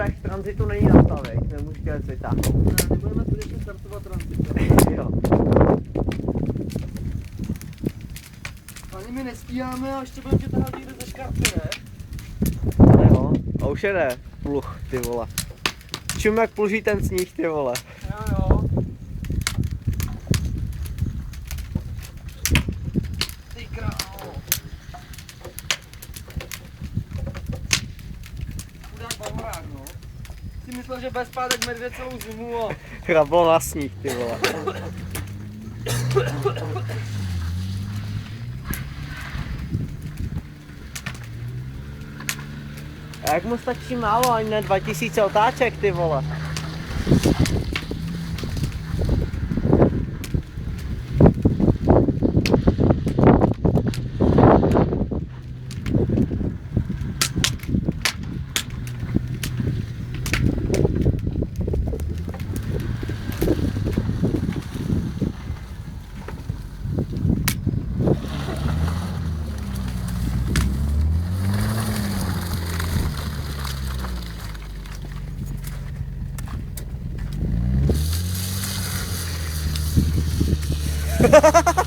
tak v tranzitu není nastavit, nemůžu dělat vytáhnout. Ne, nebudeme skutečně startovat tranzit. Jo. Ani my nestíháme a ještě budeme tě tahat někde ze škarpy, ne? Jo. A už jede pluh, ty vole. Čum jak pluží ten sníh, ty vole. Jo, jo. Ty krávo. Chudák bamrák, no. Si myslel, že bez spádek medvěd celou zimu a... Hrablo na sníh, ty vole. A jak mu stačí málo, ani ne 2000 otáček, ty vole. Ha ha ha ha!